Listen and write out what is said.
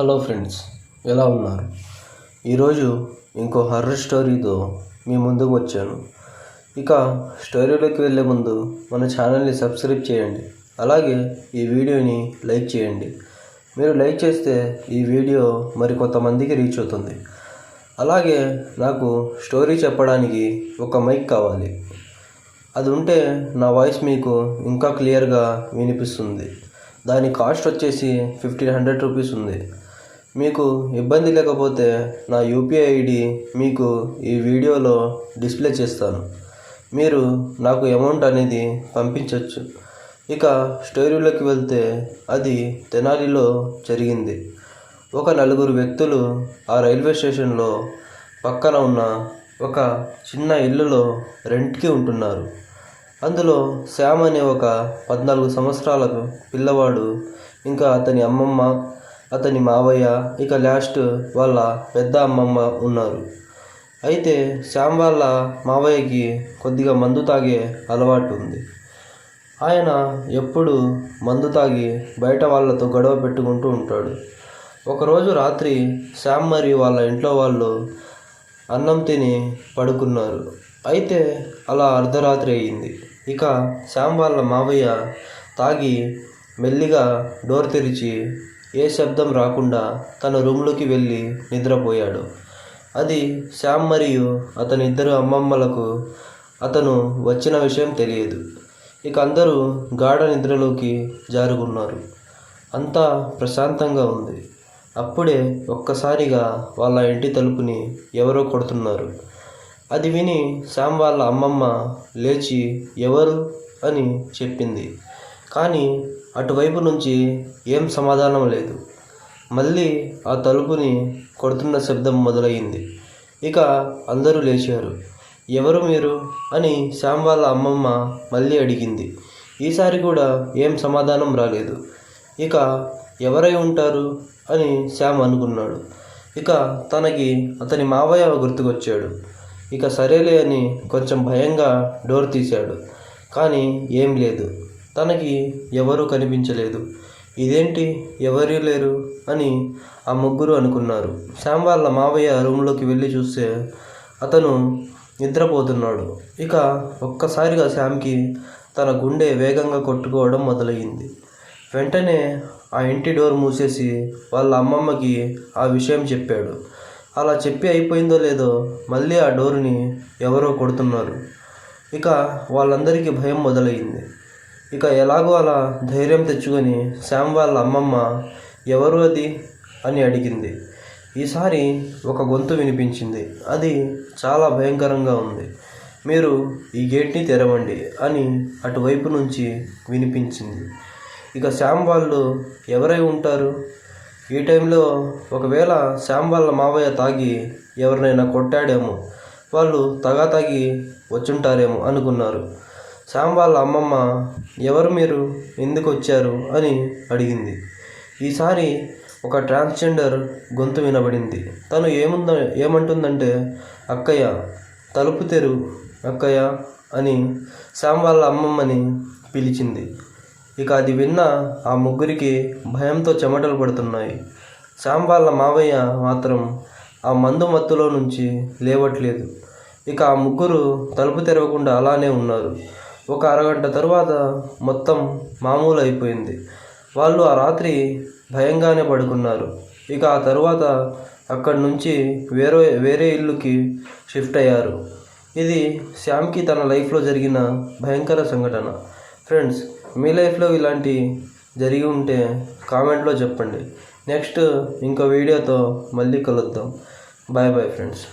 Hello friends, ఎలా ఉన్నారు? ఈరోజు ఇంకో హర్రర్ స్టోరీతో మీ ముందుకు వచ్చాను. ఇక స్టోరీలోకి వెళ్ళే ముందు మన ఛానల్ని సబ్స్క్రైబ్ చేయండి, అలాగే ఈ వీడియోని లైక్ చేయండి. మీరు లైక్ చేస్తే ఈ వీడియో మరి కొంతమందికి రీచ్ అవుతుంది. అలాగే నాకు స్టోరీ చెప్పడానికి ఒక మైక్ కావాలి. అది ఉంటే నా వాయిస్ మీకు ఇంకా క్లియర్గా వినిపిస్తుంది. దాని కాస్ట్ వచ్చేసి 1500 రూపీస్ ఉంది. మీకు ఇబ్బంది లేకపోతే నా యూపీఐ ఐడి మీకు ఈ వీడియోలో డిస్ప్లే చేస్తాను. మీరు నాకు అమౌంట్ అనేది పంపించవచ్చు. ఇక స్టోరీలోకి వెళ్తే అది తెనాలిలో జరిగింది. ఒక నలుగురు వ్యక్తులు ఆ రైల్వే స్టేషన్లో పక్కన ఉన్న ఒక చిన్న ఇల్లులో రెంట్కి ఉంటున్నారు. అందులో శ్యామ్ అనే ఒక 14 సంవత్సరాల పిల్లవాడు, ఇంకా అతని అమ్మమ్మ, అతని మావయ్య, ఇక లాస్ట్ వాళ్ళ పెద్ద అమ్మమ్మ ఉన్నారు. అయితే శ్యామ్ వాళ్ళ మావయ్యకి కొద్దిగా మందు తాగే అలవాటు ఉంది. ఆయన ఎప్పుడు మందు తాగి బయట వాళ్ళతో గొడవ పెట్టుకుంటూ ఉంటాడు. ఒకరోజు రాత్రి శ్యామ్ మరియు వాళ్ళ ఇంట్లో వాళ్ళు అన్నం తిని పడుకున్నారు. అయితే అలా అర్ధరాత్రి అయ్యింది. ఇక శ్యామ్ వాళ్ళ మావయ్య తాగి మెల్లిగా డోర్ తెరిచి ఏ శబ్దం రాకుండా తన రూమ్లోకి వెళ్ళి నిద్రపోయాడు. అది శ్యామ్ మరియు అతని ఇద్దరు అమ్మమ్మలకు అతను వచ్చిన విషయం తెలియదు. ఇక అందరూ గాఢ నిద్రలోకి జారుకున్నారు. అంతా ప్రశాంతంగా ఉంది. అప్పుడే ఒక్కసారిగా వాళ్ళ ఇంటి తలుపుని ఎవరో కొడుతున్నారు. అది విని శ్యామ్ వాళ్ళ అమ్మమ్మ లేచి ఎవరు అని చెప్పింది. కానీ అటువైపు నుంచి ఏం సమాధానం లేదు. మళ్ళీ ఆ తలుపుని కొడుతున్న శబ్దం మొదలయ్యింది. ఇక అందరూ లేచారు. ఎవరు మీరు అని శ్యామ్ వాళ్ళ అమ్మమ్మ మళ్ళీ అడిగింది. ఈసారి కూడా ఏం సమాధానం రాలేదు. ఇక ఎవరై ఉంటారు అని శ్యామ్ అనుకున్నాడు. ఇక తనకి అతని మావయ్య గుర్తుకొచ్చాడు. ఇక సరేలే అని కొంచెం భయంగా డోర్ తీశాడు. కానీ ఏం లేదు. తనకి ఎవరూ కనిపించలేదు. ఇదేంటి ఎవరూ లేరు అని ఆ ముగ్గురు అనుకున్నారు. శ్యామ్ వాళ్ళ మావయ్య రూమ్లోకి వెళ్ళి చూస్తే అతను నిద్రపోతున్నాడు. ఇక ఒక్కసారిగా శ్యామ్కి తన గుండె వేగంగా కొట్టుకోవడం మొదలయ్యింది. వెంటనే ఆ ఇంటి డోర్ మూసేసి వాళ్ళ అమ్మమ్మకి ఆ విషయం చెప్పాడు. అలా చెప్పి అయిపోయిందో లేదో మళ్ళీ ఆ డోర్ని ఎవరో కొడుతున్నారు. ఇక వాళ్ళందరికీ భయం మొదలయ్యింది. ఇక ఎలాగో అలా ధైర్యం తెచ్చుకొని శ్యామ్ వాళ్ళ అమ్మమ్మ ఎవరు అది అని అడిగింది. ఈసారి ఒక గొంతు వినిపించింది. అది చాలా భయంకరంగా ఉంది. మీరు ఈ గేట్ని తెరవండి అని అటువైపు నుంచి వినిపించింది. ఇక శ్యామ్ వాళ్ళు ఎవరై ఉంటారు? ఈ టైంలో ఒకవేళ శ్యామ్ వాళ్ళ మావయ్య తాగి ఎవరినైనా కొట్టాడేమో, వాళ్ళు తాగి వచ్చుంటారేమో అనుకున్నారు. శ్యామ్ వాళ్ళ అమ్మమ్మ ఎవరు మీరు, ఎందుకు వచ్చారు అని అడిగింది. ఈసారి ఒక ట్రాన్స్జెండర్ గొంతు వినబడింది. తను ఏమంటుందంటే, అక్కయ్య తలుపు తెరు అక్కయ్య అని శ్యామ్ వాళ్ళ అమ్మమ్మని పిలిచింది. ఇక అది విన్న ఆ ముగ్గురికి భయంతో చెమటలు పడుతున్నాయి. శ్యామ్ వాళ్ళ మావయ్య మాత్రం ఆ మందు మత్తులో నుంచి లేవట్లేదు. ఇక ఆ ముగ్గురు తలుపు తెరవకుండా అలానే ఉన్నారు. ఒక అరగంట తరువాత మొత్తం మామూలు అయిపోయింది. వాళ్ళు ఆ రాత్రి భయంగానే పడుకున్నారు. ఇక ఆ తరువాత అక్కడి నుంచి వేరే ఇల్లుకి షిఫ్ట్ అయ్యారు. ఇది శ్యామ్కి తన లైఫ్లో జరిగిన భయంకర సంఘటన. ఫ్రెండ్స్, మీ లైఫ్లో ఇలాంటి జరిగి ఉంటే కామెంట్లో చెప్పండి. నెక్స్ట్ ఇంకో వీడియోతో మళ్ళీ కలుద్దాం. Bye bye friends.